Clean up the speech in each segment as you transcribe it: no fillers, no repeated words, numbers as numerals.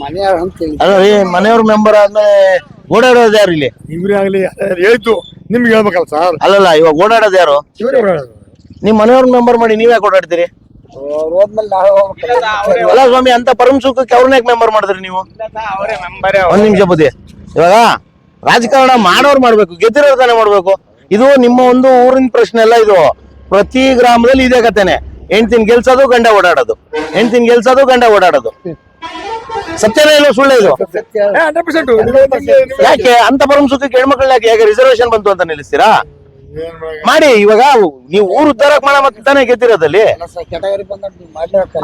ಮನೆಯವ್ರ ಅಂತ ಅಲ್ಲ ರೀ, ಮನೆಯವ್ರ ಮೆಂಬರ್ ಆದ್ಮೇಲೆ ಓಡಾಡೋದು ಯಾರು ಇಲ್ಲಿ? ಇವ್ರೇ ಆಗ್ಲಿ ಹೇಳ್ತು ನಿಮ್ಗೆ ಹೇಳ್ಬೇಕಲ್ಲ ಸರ್. ಅಲ್ಲಲ್ಲ, ಇವಾಗ ಓಡಾಡೋದು ಯಾರು? ನಿಮ್ ಮನೆಯವ್ರ ಮೆಂಬರ್ ಮಾಡಿ ನೀವ್ ಯಾಕೆ ಓಡಾಡ್ತೀರಿ? ಹೋದ್ಮೇಲೆ ನಾವೇ ಹೋಗ್ಬೇಕು. ಅಲ್ಲ ಸ್ವಾಮಿ, ಅಂತ ಪರಮ ಸುಖಕ್ಕೆ ಅವ್ರನ್ನ ಯಾಕೆ ಮೆಂಬರ್ ಮಾಡಿದ್ರಿ ನೀವು? ಒಂದ್ ನಿಮಿಷ ಬುದ್ಧಿ. ಇವಾಗ ರಾಜಕಾರಣ ಮಾಡೋರು ಮಾಡ್ಬೇಕು, ಗೆದ್ದಿರೋರು ತಾನೇ ಮಾಡ್ಬೇಕು. ಇದು ನಿಮ್ಮ ಒಂದು ಊರಿನ ಪ್ರಶ್ನೆ ಅಲ್ಲ. ಇದು ಪ್ರತಿ ಗ್ರಾಮದಲ್ಲಿ ಇದೇ ಕಥೆನೆ. ಹೆಣ್ತಿನ ಗೆಲ್ಸೋದು, ಗಂಡ ಓಡಾಡೋದು. ಹೆಣ್ತಿನ ಗೆಲ್ಸೋದು, ಗಂಡ ಓಡಾಡೋದು. ಸತ್ಯನೇ ಇಲ್ಲ ಸುಳ್ಳೆ ಇದು? ಯಾಕೆ ಅಂತ ಪರಮ ಸುಖಕ್ಕೆ ಹೆಣ್ಮಕ್ಳನ್ನ ಯಾಕೆ ರಿಸರ್ವೇಶನ್ ಬಂತು ಅಂತ ನಿಲ್ಲಿಸ್ತೀರಾ? ಮಾಡಿ. ಇವಾಗ ನೀವು ಊರು ಉದ್ಧಾರಕ್ ಮಾಡ ಮತ್ತೆ ತಾನೇ ಗೆದ್ದಿರೋದಲ್ಲಿ. ಕೆಟಗರಿ ಬಂದ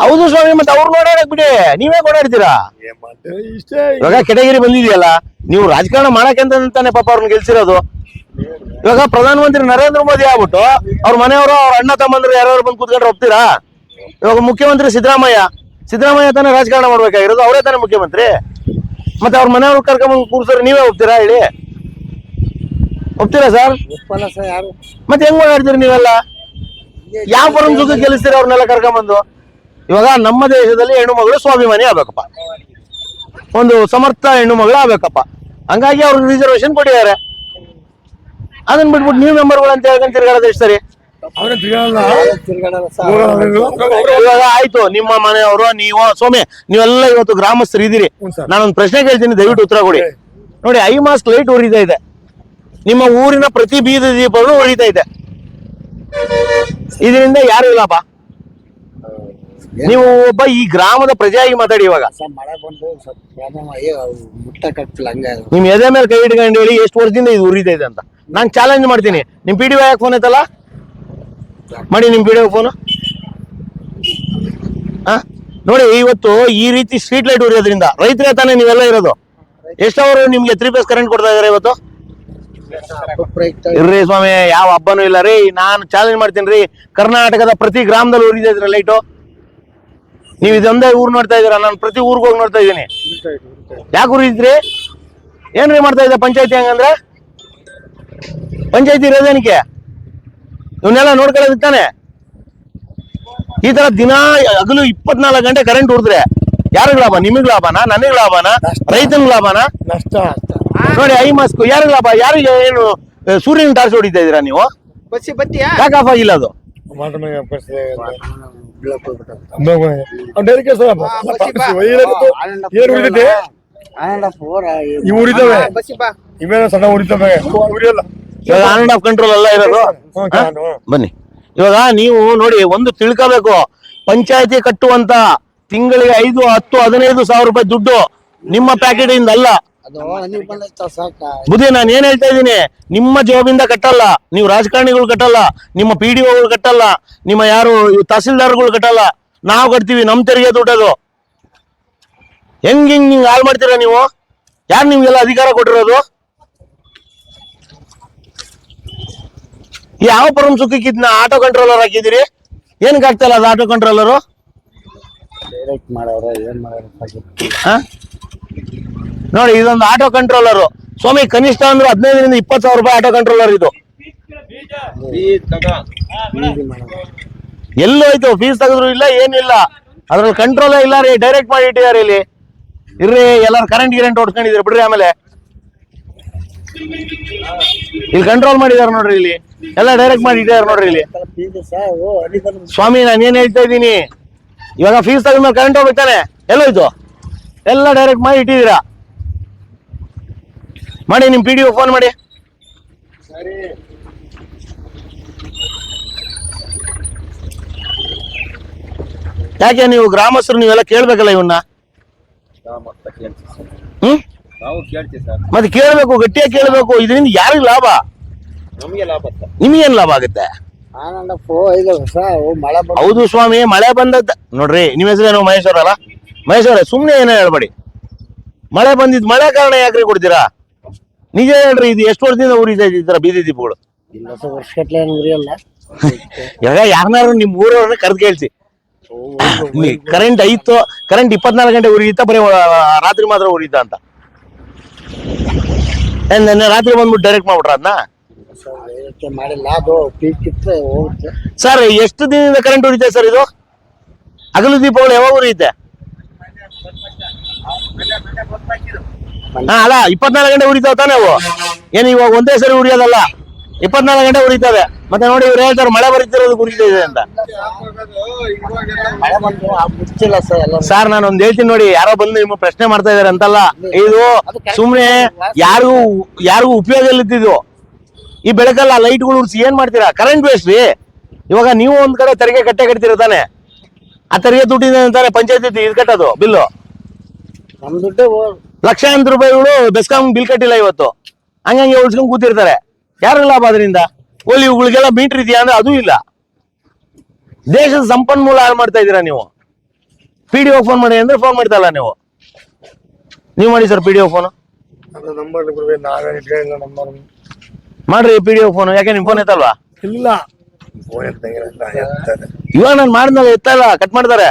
ಹೌದು ಸ್ವಾಮಿ, ಮತ್ತೆ ಅವ್ರು ಓಡಾಡಕ್ ಬಿಡಿ, ನೀವೇ ಓಡಾಡ್ತೀರಾ? ಇವಾಗ ಕೆಟಗಿರಿ ಬಂದಿದೆಯಲ್ಲ, ನೀವು ರಾಜಕಾರಣ ಮಾಡಕ್ಕೆ ಅಂತಾನೆ ಪಾಪ ಅವ್ರನ್ನ ಗೆಲ್ಸಿರೋದು. ಇವಾಗ ಪ್ರಧಾನಮಂತ್ರಿ ನರೇಂದ್ರ ಮೋದಿ ಆಗ್ಬಿಟ್ಟು ಅವ್ರ ಮನೆಯವರು, ಅವ್ರ ಅಣ್ಣ ತಮ್ಮಂದ್ರು ಯಾರು ಬಂದು ಕೂತ್ಕೊಂಡ್ರೆ ಒಪ್ತೀರಾ? ಇವಾಗ ಮುಖ್ಯಮಂತ್ರಿ ಸಿದ್ದರಾಮಯ್ಯ ತಾನೇ ರಾಜಕಾರಣ ಮಾಡ್ಬೇಕಾಗಿರೋದು, ಅವರೇ ತಾನೇ ಮುಖ್ಯಮಂತ್ರಿ. ಮತ್ತೆ ಅವ್ರ ಮನೆಯವ್ರು ಕರ್ಕೊಂಡ್ ಕೂರ್ಸೋರು ನೀವೇ ಒಪ್ತೀರಾ ಹೇಳಿ? ಒಪ್ತೀರಾ ಸರ್? ಯಾರು ಮತ್ತೆ ಹೆಂಗ್ ಓಡಾಡ್ತೀರಿ ನೀವೆಲ್ಲ? ಯಾವ ಪರಮ ಸುಖ ಗೆಲ್ಲಿಸ್ತೀರಿ ಅವ್ರನ್ನೆಲ್ಲ ಕರ್ಕೊಂಬಂದು? ಇವಾಗ ನಮ್ಮ ದೇಶದಲ್ಲಿ ಹೆಣ್ಣು ಮಗಳು ಸ್ವಾಭಿಮಾನಿ ಆಗ್ಬೇಕಪ್ಪ, ಒಂದು ಸಮರ್ಥ ಹೆಣ್ಣು ಮಗಳು ಆಗ್ಬೇಕಪ್ಪ. ಹಂಗಾಗಿ ಅವ್ರಿಗೆ ರಿಸರ್ವೇಶನ್ ಕೊಟ್ಟಿದ್ದಾರೆ. ಅದನ್ನ ಬಿಟ್ಬಿಟ್ಟು ನೀವು ಮೆಂಬರ್ಗಳು ಅಂತ ಹೇಳ್ಕೊಂಡು ತಿರ್ಗಾಡೋದು ಎಷ್ಟು ಸರಿ? ಇವಾಗ ಆಯ್ತು, ನಿಮ್ಮ ಮನೆಯವರು, ನೀವು ಸ್ವಾಮಿ, ನೀವೆಲ್ಲ ಇವತ್ತು ಗ್ರಾಮಸ್ಥರು ಇದ್ದೀರಿ. ನಾನೊಂದು ಪ್ರಶ್ನೆ ಕೇಳ್ತೀನಿ, ದಯವಿಟ್ಟು ಉತ್ತರ ಕೊಡಿ. ನೋಡಿ, ಐಮಾಸ್ಕ್ ಲೈಟ್ ಉರಿತಾ ಇದೆ, ನಿಮ್ಮ ಊರಿನ ಪ್ರತಿ ಬೀದಿ ದೀಪಗಳು ಉರಿತಾ ಇದೆ. ಇದರಿಂದ ಯಾರು ಲಾಭ? ನೀವು ಒಬ್ಬ ಈ ಗ್ರಾಮದ ಪ್ರಜೆಯಾಗಿ ಮಾತಾಡಿ. ಇವಾಗ ಮಳೆ ಬಂದು ಮುಟ್ಟ ಕಟ್ಟಿಲ್ಲ, ಹಂಗ ನಿಮ್ ಎದೆ ಮೇಲೆ ಕೈ ಇಟ್ಕೊಂಡು ಹೇಳಿ ಎಷ್ಟು ವರ್ಷದಿಂದ ಇದು ಉರಿತಾ ಇದೆ ಅಂತ. ನಾನ್ ಚಾಲೆಂಜ್ ಮಾಡ್ತೀನಿ. ನಿಮ್ ಪಿ ಡಿ ಯಾಕೆ ಫೋನ್ ಐತಲ್ಲ ಮಾಡಿ, ನಿಮ್ ಪಿ ಡಿ ಫೋನ್ ನೋಡಿ. ಇವತ್ತು ಈ ರೀತಿ ಸ್ಟ್ರೀಟ್ ಲೈಟ್ ಉರಿಯೋದ್ರಿಂದ ರೈತರೇ ತಾನೇ ನೀವೆಲ್ಲ ಇರೋದು. ಎಷ್ಟವರು ನಿಮ್ಗೆ 3 ಫೇಸ್ ಕರೆಂಟ್ ಕೊಡ್ತಾ ಇದಾರೆ ಇವತ್ತು? ಇರ್ರಿ ಸ್ವಾಮಿ, ಯಾವ ಹಬ್ಬನೂ ಇಲ್ಲ ರೀ. ನಾನು ಚಾಲೆಂಜ್ ಮಾಡ್ತೀನಿ ರೀ, ಕರ್ನಾಟಕದ ಪ್ರತಿ ಗ್ರಾಮದಲ್ಲಿ ಉರಿತಾ ಇದ್ರೆ ಲೈಟು. ನೀವ್ ಇದೊಂದೇ ಊರ್ ನೋಡ್ತಾ ಇದೀರಾ, ನಾನು ಪ್ರತಿ ಊರ್ಗ್ ಹೋಗಿ ನೋಡ್ತಾ ಇದ್ದೀನಿ. ಯಾಕೆ ಉರಿದ್ರಿ? ಏನ್ರಿ ಮಾಡ್ತಾ ಇದ್ದ ಪಂಚಾಯತಿ? ಹಂಗಂದ್ರೆ ಪಂಚಾಯತಿ ಇರೋದೇನಕ್ಕೆ? ಇವನ್ನೆಲ್ಲ ನೋಡ್ಕೊಳ್ಳೋದಕ್ಕೆ ತಾನೆ. ಈ ತರ ದಿನ ಹಗಲು 24 ಗಂಟೆ ಕರೆಂಟ್ ಉರಿದ್ರೆ ಯಾರಿಗ್ ಲಾಭ? ನಿಮಗ್ ಲಾಭನಾ? ನನಗ್ ಲಾಭನಾ? ರೈತನಿಗೆ ಲಾಭನಾ? ನಷ್ಟ. ನೋಡಿ, ಐಮಾಸ್ಕ್ ಯಾರಿಗ್ ಲಾಭ? ಯಾರಿಗೆ? ಏನು ಸೂರ್ಯನ ಟಾರ್ಚ್ ಹೊಡಿತಾ ಇದೀರಾ ನೀವು? ಯಾಕೆ ಆಫ್ ಆಗಿಲ್ಲ ಅದು? ಸಣ್ಣ ಉರಿತವೆ, ಆನ್ ಅಂಡ್ ಆಫ್ ಕಂಟ್ರೋಲ್ ಎಲ್ಲ ಇರೋದು. ಬನ್ನಿ, ಇವಾಗ ನೀವು ನೋಡಿ, ಒಂದು ತಿಳ್ಕೋಬೇಕು. ಪಂಚಾಯತಿ ಕಟ್ಟುವಂತ ತಿಂಗಳಿಗೆ 5, 10, 15 ಸಾವಿರ ರೂಪಾಯಿ ದುಡ್ಡು ನಿಮ್ಮ ಪ್ಯಾಕೆಟ್ ಇಂದ ಅಲ್ಲ ಬುದ್ಧಿ. ನಾನು ಏನ್ ಹೇಳ್ತಾ ಇದ್ದೀನಿ, ನಿಮ್ಮ ಜಾಬಿಂದ ಕಟ್ಟಲ್ಲ, ನೀವು ರಾಜಕಾರಣಿಗಳು ಕಟ್ಟಲ್ಲ, ನಿಮ್ಮ PDOಗಳು ಕಟ್ಟಲ್ಲ, ನಿಮ್ಮ ಯಾರು ತಹಸೀಲ್ದಾರ್ಗಳು ಕಟ್ಟಲ್ಲ, ನಾವು ಕಟ್ತೀವಿ. ನಮ್ ತೆರಿಗೆ ದುಡ್ಡದು. ಹೆಂಗ್ ಹಾಳು ಮಾಡ್ತೀರಾ ನೀವು? ಯಾರು ನಿಮ್ಗೆಲ್ಲ ಅಧಿಕಾರ ಕೊಟ್ಟಿರೋದು? ಯಾವ ಪರಮ ಸುಖಕ್ಕೆ ಇದನ್ನ ಆಟೋ ಕಂಟ್ರೋಲರ್ ಹಾಕಿದಿರಿ? ಏನ್ ಕಾಡ್ತಲ್ಲ ಅದು ಆಟೋ ಕಂಟ್ರೋಲರು? ನೋಡಿ, ಇದೊಂದು ಆಟೋ ಕಂಟ್ರೋಲರ್ ಸ್ವಾಮಿ. ಕನಿಷ್ಠ ಅಂದ್ರೆ 15ರಿಂದ 20 ಸಾವಿರ ರೂಪಾಯಿ ಆಟೋ ಕಂಟ್ರೋಲರ್ ಇದು. ಎಲ್ಲೋಯ್ತು? ಫೀಸ್ ತೆಗೆದ್ರು ಇಲ್ಲ, ಏನಿಲ್ಲ. ಅದ್ರಲ್ಲಿ ಕಂಟ್ರೋಲೇ ಇಲ್ಲ ರೀ. ಡೈರೆಕ್ಟ್ ಮಾಡಿ ಇಟ್ಟಿದ್ದಾರೆ ಇಲ್ಲಿ. ಇರ್ರಿ, ಎಲ್ಲಾರು ಕರೆಂಟ್ ಹೊಡ್ಕೊಂಡಿದ್ರಿ ಬಿಡ್ರಿ. ಆಮೇಲೆ ಇಲ್ಲಿ ಕಂಟ್ರೋಲ್ ಮಾಡಿದಾರೆ ನೋಡ್ರಿ, ಇಲ್ಲಿ ಎಲ್ಲ ಡೈರೆಕ್ಟ್ ಮಾಡಿ ಇಟ್ಟಿದ್ದಾರೆ ನೋಡ್ರಿ ಇಲ್ಲಿ. ಸ್ವಾಮಿ, ನಾನು ಏನ್ ಹೇಳ್ತಾ ಇದ್ದೀನಿ, ಇವಾಗ ಫೀಸ್ ತಗೊಂಡ್ಮೇಲೆ ಕರೆಂಟ್ ಹೋಗ್ಬೇಕಾನೆ, ಎಲ್ಲೋಯ್ತು? ಎಲ್ಲ ಡೈರೆಕ್ಟ್ ಮಾಡಿ ಇಟ್ಟಿದ್ದೀರಾ. ಮಾಡಿ, ನಿಮ್ PDO ಫೋನ್ ಮಾಡಿ. ಯಾಕೆ ನೀವು ಗ್ರಾಮಸ್ಥರು ನೀವೆಲ್ಲ ಕೇಳ್ಬೇಕಲ್ಲ ಇವನ್ನ? ಮತ್ತೆ ಕೇಳ್ಬೇಕು, ಗಟ್ಟಿಯಾಗಿ ಕೇಳ್ಬೇಕು. ಇದರಿಂದ ಯಾರಿಗ್ ಲಾಭ? ನಿಮ್ಗೇನ್ ಲಾಭ ಆಗುತ್ತೆ? ಹೌದು ಸ್ವಾಮಿ, ಮಳೆ ಬಂದದ್ದ ನೋಡ್ರಿ. ನಿಮ್ ಹೆಸರೇನು? ಮಹೇಶ್ ಅವರಲ್ಲ? ಮಹೇಶ್ ಅವರೇ, ಸುಮ್ನೆ ಏನೋ ಹೇಳ್ಬೇಡಿ. ಮಳೆ ಬಂದಿದ್ ಮಳೆ ಕಾರಣ ಯಾಕ್ರಿ ಕೊಡ್ತೀರಾ? ನಿಜ ಹೇಳ್ರಿ, ಇದು ಎಷ್ಟು ವರ್ಷದಿಂದ ಉರಿತಾ ಇದ್ದೀರ ಬೀದಿ ದೀಪಗಳು? ಇವಾಗ ಯಾರನ್ನಾರು ನಿಮ್ ಊರವ್ರನ್ನ ಕರೆದು ಕೇಳ್ಸಿ. ಕರೆಂಟ್ ಐತು, ಕರೆಂಟ್ 24 ಗಂಟೆ ಉರಿಯುತ್ತಾ, ಬರೀ ರಾತ್ರಿ ಮಾತ್ರ ಉರಿಯುತ್ತಾ ಅಂತ? ರಾತ್ರಿ ಬಂದ್ಬಿಟ್ಟು ಡೈರೆಕ್ಟ್ ಮಾಡ್ಬಿಟ್ರ ಅದನ್ನ? ಸರ್, ಎಷ್ಟು ದಿನದಿಂದ ಕರೆಂಟ್ ಉರಿತೆ ಸರ್ ಇದು? ಹಗಲು ದೀಪಗಳು ಯಾವಾಗ ಉರಿಯುತ್ತೆ? ಅಲ್ಲ 24 ಗಂಟೆ ಉರಿತಾವ ತಾನೇ ಅವು. ಏನು ಇವಾಗ ಒಂದೇ ಸರಿ ಉರಿಯೋದಲ್ಲ, 24 ಗಂಟೆ ಉರಿತದೆ. ಮತ್ತೆ ನೋಡಿ ಇವ್ರು ಹೇಳ್ತಾರೆ ಮಳೆ ಬರೀತಿರೋದು ಉರಿತಿದೆ ಅಂತ. ಮಳೆ ಬಂದು ಮುಚ್ಚಿಲ್ಲ ಸರ್ ಎಲ್ಲ. ಸರ್ ನಾನು ಒಂದ್ ಹೇಳ್ತೀನಿ ನೋಡಿ, ಯಾರೋ ಬಂದು ನಿಮ್ಮ ಪ್ರಶ್ನೆ ಮಾಡ್ತಾ ಇದಾರೆ ಅಂತಲ್ಲ, ಇದು ಸುಮ್ನೆ ಯಾರಿಗೂ ಉಪಯೋಗ ಇಲ್ಲದಿದ್ದು. ಈ ಬೆಳಕಲ್ಲ ಲೈಟ್ಗಳು ಉರ್ಸಿ ಏನ್ ಮಾಡ್ತೀರಾ? ಕರೆಂಟ್ ವೇಸ್ಟ್ ರೀ. ಇವಾಗ ನೀವು ಒಂದ್ ಕಡೆ ತೆರಿಗೆ ಕಟ್ತೀರ ತಾನೆ, ಆ ತೆರಿಗೆ ದುಡ್ಡಿಂದ ತಾನೆ ಪಂಚಾಯತಿ ಇದು ಕಟ್ಟೋದು ಬಿಲ್ಲು. ನಮ್ ದುಡ್ಡು ಲಕ್ಷಾಂತರ ರೂಪಾಯಿಗಳು ಬೆಸ್ಕಾಂ ಬಿಲ್ ಕಟ್ಟಿಲ್ಲ ಇವತ್ತು, ಹಂಗಂಗೆ ಉಳ್ಸ್ಕೊಂಡ್ ಕೂತಿರ್ತಾರೆ. ಯಾರು ಲಾಭ ಅದರಿಂದ? ಓಲಿ ಇವುಗಳಿಗೆಲ್ಲ ಮೀಟರ್ ಇದೆಯಾ ಅಂದ್ರೆ ಅದು ಇಲ್ಲ. ದೇಶದ ಸಂಪನ್ಮೂಲ ಹಾಳು ಮಾಡ್ತಾ ಇದ್ದೀರಾ ನೀವು. PDO ಫೋನ್ ಮಾಡಿ ಅಂದ್ರೆ ಫೋನ್ ಮಾಡ್ತಾ ನೀವು ಮಾಡಿ ಸರ್ PDO ಫೋನ್ ಮಾಡ್ರಿ. PDO ಫೋನ್ ಯಾಕೆ ನಿಮ್ ಫೋನ್ ಎತ್ತಲ್ವಾ? ಇಲ್ಲ ಇವಾಗ ನಾನು ಮಾಡಿದ್ಮೇಲೆ ಎತ್ತಲ್ಲ, ಕಟ್ ಮಾಡ್ತಾರೆ.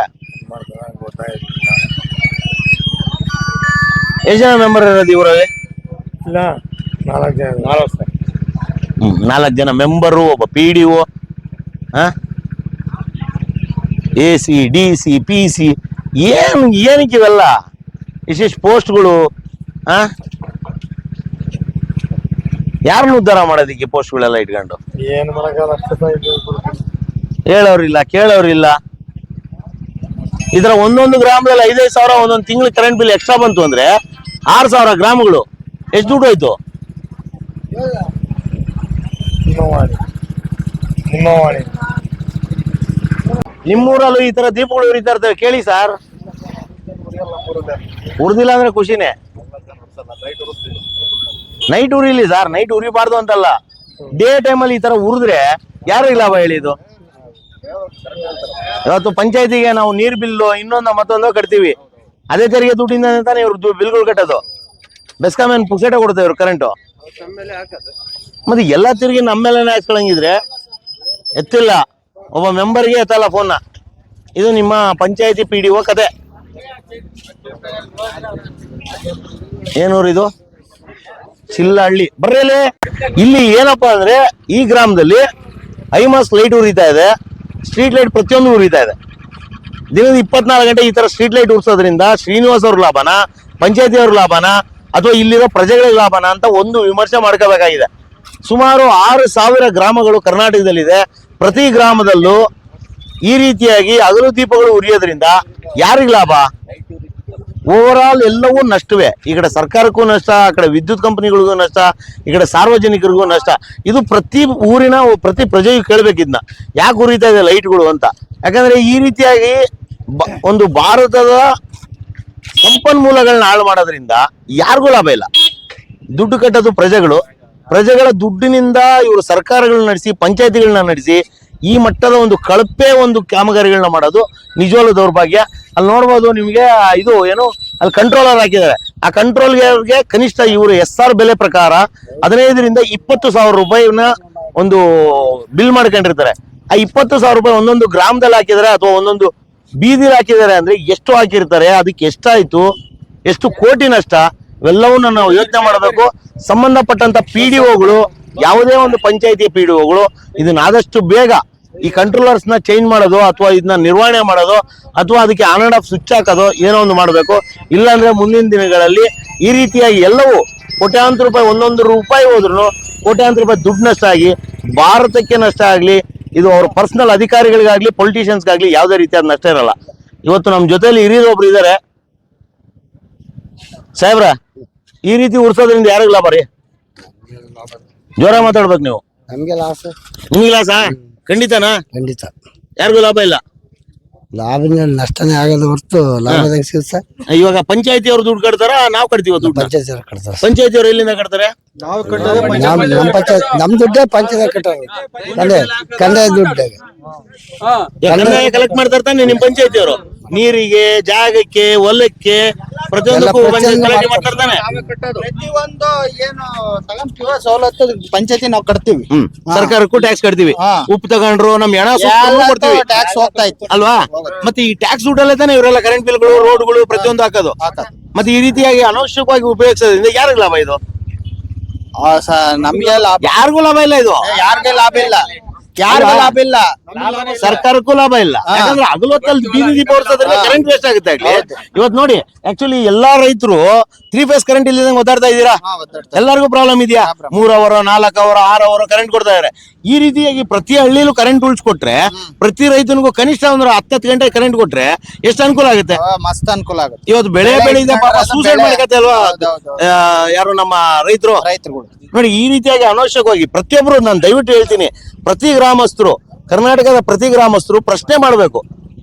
ಎಷ್ಟು ಜನ ಮೆಂಬರ್ ಇರೋದು ಇವರಲ್ಲಿ? ಇಲ್ಲ 4 ಜನ 4 ಜನ ಮೆಂಬರು, ಒಬ್ಬ PDO, AC DC PC, ಏನಕ್ಕೆ ಇವೆಲ್ಲ ಇಷ್ಟಿಷ್ಟು ಪೋಸ್ಟ್ಗಳು? ಯಾರನ್ನ ಉದ್ಧಾರ ಮಾಡೋದಿಕ್ಕೆ ಪೋಸ್ಟ್ಗಳೆಲ್ಲ ಇಟ್ಕೊಂಡು? ಏನ್ ಮಾಡಕ್ಕಾಗಲ್ಲ, ಹೇಳೋರಿಲ್ಲ ಕೇಳೋರಿಲ್ಲ. ಇದರ ಒಂದೊಂದು ಗ್ರಾಮದಲ್ಲಿ 5,000 ಸಾವಿರ ಒಂದೊಂದು ತಿಂಗಳು ಕರೆಂಟ್ ಬಿಲ್ ಎಕ್ಸ್ಟ್ರಾ ಬಂತು ಅಂದ್ರೆ 6,000 ಗ್ರಾಮಗಳು ಎಷ್ಟು ದುಡ್ಡು ಹೋಯ್ತು? ನಿಮ್ಮೂರಲ್ಲೂ ಈ ತರ ದೀಪಗಳು ಉರಿತಾ ಇರ್ತವೆ ಕೇಳಿ ಸರ್. ಉರ್ದಿಲ್ಲ ಅಂದ್ರೆ ಖುಷಿನೇ. ನೈಟ್ ಉರಿಲಿ ಸರ್, ನೈಟ್ ಉರಿಬಾರ್ದು ಅಂತಲ್ಲ, ಡೇ ಟೈಮಲ್ಲಿ ಈ ತರ ಉರಿದ್ರೆ ಯಾರಿಗೆ ಲಾಭ ಹೇಳಿದ್ದು? ಇವತ್ತು ಪಂಚಾಯತಿಗೆ ನಾವು ನೀರ್ ಬಿಲ್ಲು ಇನ್ನೊಂದು ಮತ್ತೊಂದು ಕಟ್ತೀವಿ, ಅದೇ ತೆರಿಗೆ ದುಡ್ಡಿಂದ ತಾನೇ ಇವ್ರು ಬಿಲ್ಗಳು ಕಟ್ಟೋದು. ಬೆಸ್ಕಾಂ ಏನ್ ಪುಕ್ಸೇಟೆ ಕೊಡ್ತೇವೆ ಇವ್ರು ಕರೆಂಟು. ಮತ್ತೆ ಎಲ್ಲ ತಿರುಗಿ ನಮ್ಮೇಲೆ ಹಾಕ್ಸ್ಕೊಳಂಗಿದ್ರೆ ಎತ್ತಿಲ್ಲ, ಒಬ್ಬ ಮೆಂಬರ್ಗೆ ಎತ್ತಲ್ಲ ಫೋನ್ನ. ಇದು ನಿಮ್ಮ ಪಂಚಾಯತಿ PDO ಕತೆ. ಏನೂರು ಇದು? ಚಿಲ್ಲಹಳ್ಳಿ. ಬರ್ರೇಲೆ ಇಲ್ಲಿ ಏನಪ್ಪಾ ಅಂದ್ರೆ ಈ ಗ್ರಾಮದಲ್ಲಿ ಐಮಾಸ್ ಲೈಟ್ ಉರಿತಾ ಇದೆ, ಸ್ಟ್ರೀಟ್ ಲೈಟ್ ಪ್ರತಿಯೊಂದು ಉರಿತಾ ಇದೆ. ದಿನದ 24 ಗಂಟೆ ಈ ತರ ಸ್ಟ್ರೀಟ್ ಲೈಟ್ ಉರ್ಸೋದ್ರಿಂದ ಶ್ರೀನಿವಾಸ್ ಅವ್ರ ಲಾಭನ, ಪಂಚಾಯತಿ ಅವ್ರ ಲಾಭನ, ಅಥವಾ ಇಲ್ಲಿರೋ ಪ್ರಜೆಗಳಿಗೆ ಲಾಭನ ಅಂತ ಒಂದು ವಿಮರ್ಶೆ ಮಾಡ್ಕೋಬೇಕಾಗಿದೆ. ಸುಮಾರು 6,000 ಗ್ರಾಮಗಳು ಕರ್ನಾಟಕದಲ್ಲಿದೆ. ಪ್ರತಿ ಗ್ರಾಮದಲ್ಲೂ ಈ ರೀತಿಯಾಗಿ ಹಗಲು ದೀಪಗಳು ಉರಿಯೋದ್ರಿಂದ ಯಾರಿಗ ಲಾಭ? ಓವರ್ ಆಲ್ ಎಲ್ಲವೂ ನಷ್ಟವೇ. ಈ ಕಡೆ ಸರ್ಕಾರಕ್ಕೂ ನಷ್ಟ, ಆ ಕಡೆ ವಿದ್ಯುತ್ ಕಂಪನಿಗಳಿಗೂ ನಷ್ಟ, ಈ ಕಡೆ ಸಾರ್ವಜನಿಕರಿಗೂ ನಷ್ಟ. ಇದು ಪ್ರತಿ ಊರಿನ ಪ್ರತಿ ಪ್ರಜೆಯು ಕೇಳ್ಬೇಕಿದ್ನ, ಯಾಕೆ ಉರಿತಾ ಇದೆ ಲೈಟ್ಗಳು ಅಂತ. ಯಾಕಂದ್ರೆ ಈ ರೀತಿಯಾಗಿ ಒಂದು ಭಾರತದ ಸಂಪನ್ಮೂಲಗಳನ್ನ ಹಾಳು ಮಾಡೋದ್ರಿಂದ ಯಾರಿಗೂ ಲಾಭ ಇಲ್ಲ. ದುಡ್ಡು ಕಟ್ಟೋದು ಪ್ರಜೆಗಳ ದುಡ್ಡಿನಿಂದ ಇವರು ಸರ್ಕಾರಗಳನ್ನ ನಡೆಸಿ, ಪಂಚಾಯತಿಗಳನ್ನ ನಡೆಸಿ, ಈ ಮಟ್ಟದ ಒಂದು ಕಳಪೆ ಒಂದು ಕಾಮಗಾರಿಗಳನ್ನ ಮಾಡೋದು ನಿಜವಾಗ್ಲೂ ದೌರ್ಭಾಗ್ಯ. ಅಲ್ಲಿ ನೋಡ್ಬೋದು ನಿಮ್ಗೆ, ಇದು ಏನು ಅಲ್ಲಿ ಕಂಟ್ರೋಲರ್ ಹಾಕಿದ್ದಾರೆ. ಆ ಕಂಟ್ರೋಲ್ಗೆ ಕನಿಷ್ಠ ಇವರು SR ಬೆಲೆ ಪ್ರಕಾರ 15,000 to 20,000 ರೂಪಾಯಿನ ಒಂದು ಬಿಲ್ ಮಾಡ್ಕೊಂಡಿರ್ತಾರೆ. ಆ 20,000 ರೂಪಾಯಿ ಒಂದೊಂದು ಗ್ರಾಮದಲ್ಲಿ ಹಾಕಿದ್ದಾರೆ ಅಥವಾ ಒಂದೊಂದು ಬೀದಿಲಿ ಹಾಕಿದ್ದಾರೆ ಅಂದ್ರೆ ಎಷ್ಟು ಹಾಕಿರ್ತಾರೆ, ಅದಕ್ಕೆ ಎಷ್ಟಾಯ್ತು, ಎಷ್ಟು ಕೋಟಿ ನಷ್ಟ, ಇವೆಲ್ಲವನ್ನ ನಾವು ಯೋಚನೆ ಮಾಡಬೇಕು. ಸಂಬಂಧಪಟ್ಟಂತ PDOಗಳು, ಯಾವುದೇ ಒಂದು ಪಂಚಾಯತಿ PDOಗಳು ಇದನ್ನ ಆದಷ್ಟು ಬೇಗ ಈ ಕಂಟ್ರೋಲರ್ಸ್ ನ ಚೇಂಜ್ ಮಾಡೋದು, ಅಥವಾ ಇದನ್ನ ನಿರ್ವಹಣೆ ಮಾಡೋದು, ಅಥವಾ ಅದಕ್ಕೆ ಆನ್ ಅಂಡ್ ಆಫ್ ಸ್ವಿಚ್ ಹಾಕೋದು, ಏನೋ ಒಂದು ಮಾಡಬೇಕು. ಇಲ್ಲಾಂದ್ರೆ ಮುಂದಿನ ದಿನಗಳಲ್ಲಿ ಈ ರೀತಿಯಾಗಿ ಎಲ್ಲವೂ ಕೋಟ್ಯಾಂತರ ರೂಪಾಯಿ, ಒಂದೊಂದು ರೂಪಾಯಿ ಹೋದ್ರು ಕೋಟ್ಯಾಂತರ ರೂಪಾಯಿ ದುಡ್ಡು ನಷ್ಟ ಆಗಿ ಭಾರತಕ್ಕೆ ನಷ್ಟ ಆಗ್ಲಿ, ಇದು ಅವ್ರ ಪರ್ಸನಲ್ ಅಧಿಕಾರಿಗಳಿಗಾಗ್ಲಿ ಪೊಲಿಟಿಷಿಯನ್ಸ್ಗಾಗ್ಲಿ ಯಾವುದೇ ರೀತಿಯಾದ ನಷ್ಟ ಇರಲ್ಲ. ಇವತ್ತು ನಮ್ಮ ಜೊತೆಲಿ ಹಿರಿಯರೊಬ್ರು ಇದ್ದಾರೆ ಸಾಹೇಬ್ರ. ಈ ರೀತಿ ಉರ್ಸೋದ್ರಿಂದ ಯಾರಿಗ ಲಾಭ ರೀ? ಜೋರ ಮಾತಾಡ್ಬೇಕು ನೀವು. ನಮ್ಗೆ ಲಾಸ್. ನಿಮ್ಗೆ ಲಾಸ? ಖಂಡಿತನಾ? ಖಂಡಿತ. ಯಾರಿಗೂ ಲಾಭ ಇಲ್ಲ. ಲಾಭ ನಷ್ಟನೇ ಆಗೋದು ಹೊರತು ಲಾಭದಾಗ ಸಿಗುತ್ತೆ ಸರ್. ಇವಾಗ ಪಂಚಾಯತಿ ಅವ್ರು ದುಡ್ಡು ಕಟ್ತಾರ, ನಾವು ಕಟ್ತೀವ ದುಡ್ಡು? ಪಂಚಾಯತ್ ಅವ್ರು ಕಟ್ತಾರೆ. ಪಂಚಾಯತಿ ಅವ್ರು ಎಲ್ಲಿಂದ ಕಟ್ತಾರೆ? ನಮ್ ಪಂಚಾಯತ್, ನಮ್ ದುಡ್ಡೇ ಪಂಚಾಯತ್ ಕಟ್ಟಂಗ, ಕಂದಾಯ ದುಡ್ಡಾಗ ಕಂದಾಯ ಕಲೆಕ್ಟ್ ಮಾಡ್ತಾರೆ ತಾನೆ ನಿಮ್ ಪಂಚಾಯತಿ ಅವರು? ನೀರಿಗೆ, ಜಾಗಕ್ಕೆ, ಹೊಲಕ್ಕೆ, ಪ್ರತಿಯೊಂದಕ್ಕೂ ಕಲೆಕ್ಟ್ ಮಾಡ್ತಾರೆ ತಾನೆ? ಪ್ರತಿಯೊಂದು ಏನು ತಗೊಂತೀವ ಸವಲತ್ತು ಪಂಚಾಯತಿ ನಾವು ಕಟ್ತೀವಿ. ಸರ್ಕಾರಕ್ಕೂ ಟ್ಯಾಕ್ಸ್ ಕಟ್ತೀವಿ. ಉಪ್ಪು ತಗೊಂಡ್ರು ನಮ್ ಹೆಣ ಕೊಡ್ತೀವಿ, ಟ್ಯಾಕ್ಸ್ ಹೋಗ್ತಾ ಇತ್ತು ಅಲ್ವಾ? ಮತ್ತೆ ಈ ಟ್ಯಾಕ್ಸ್ ದುಡ್ಡಲ್ಲೇ ತಾನೆ ಇವರೆಲ್ಲ ಕರೆಂಟ್ ಬಿಲ್ಗಳು, ರೋಡ್ಗಳು ಪ್ರತಿಯೊಂದು ಹಾಕೋದು. ಮತ್ತೆ ಈ ರೀತಿಯಾಗಿ ಅನವಶ್ಯಕವಾಗಿ ಉಪಯೋಗಿಸೋದ್ರಿಂದ ಯಾರಿಗ ಲಾಭ ಇದು? ನಮ್ಗೆ ಲಾಭ, ಯಾರಿಗೂ ಲಾಭ ಇಲ್ಲ. ಇದು ಯಾರಿಗೆ ಲಾಭ ಇಲ್ಲ. ಯಾರಿಗೂ ಲಾಭ ಇಲ್ಲ. ಸರ್ಕಾರಕ್ಕೂ ಲಾಭ ಇಲ್ಲ. ಯಾಕಂದ್ರೆ ಹಗಲು ಹೊತ್ತಲ್ಲಿ ಬೀದಿ ದೀಪ ಹೊರಿಸೋದ್ರಿಂದ ಕರೆಂಟ್ ವೇಸ್ಟ್ ಆಗುತ್ತೆ ಆಗ್ಲಿ. ಇವತ್ತು ನೋಡಿ ಆಕ್ಚುಲಿ ಎಲ್ಲಾ ರೈತರು 3 ಫೇಸ್ ಕರೆಂಟ್ ಇಲ್ಲದಂಗೆ ಒದ್ದಾಡ್ತಾ ಇದ್ದೀರಾ. ಎಲ್ಲರಿಗೂ ಪ್ರಾಬ್ಲಮ್ ಇದೆಯಾ? 3 ಅವರ್ 4 ಅವರ್ 6 ಅವರ್ ಕರೆಂಟ್ ಕೊಡ್ತಾ ಇದಾರೆ. ಈ ರೀತಿಯಾಗಿ ಪ್ರತಿ ಹಳ್ಳಿಲೂ ಕರೆಂಟ್ ಉಳಿಸ್ಕೊಟ್ರೆ ಪ್ರತಿ ರೈತನಿಗೂ ಕನಿಷ್ಠ ಅಂದ್ರೆ 10 ಗಂಟೆ ಕರೆಂಟ್ ಕೊಟ್ರೆ ಎಷ್ಟು ಅನುಕೂಲ ಆಗುತ್ತೆ. ಮಸ್ತ್ ಅನುಕೂಲ ಆಗುತ್ತೆ. ಇವತ್ತು ಬೆಳೆ ಬೆಳೆದ ಪಾಪ ಸೂಸೈಡ್ ಮಾಡಕತ್ತೆ ಅಲ್ವಾ ಯಾರು ನಮ್ಮ ರೈತರು. ನೋಡಿ ಈ ರೀತಿಯಾಗಿ ಅನವಶ್ಯಕವಾಗಿ ಪ್ರತಿಯೊಬ್ರು ನಾನು ದಯವಿಟ್ಟು ಹೇಳ್ತೀನಿ, ಪ್ರತಿ ಗ್ರಾಮಸ್ಥರು, ಕರ್ನಾಟಕದ ಪ್ರತಿ ಗ್ರಾಮಸ್ಥರು ಪ್ರಶ್ನೆ ಮಾಡ್ಬೇಕು.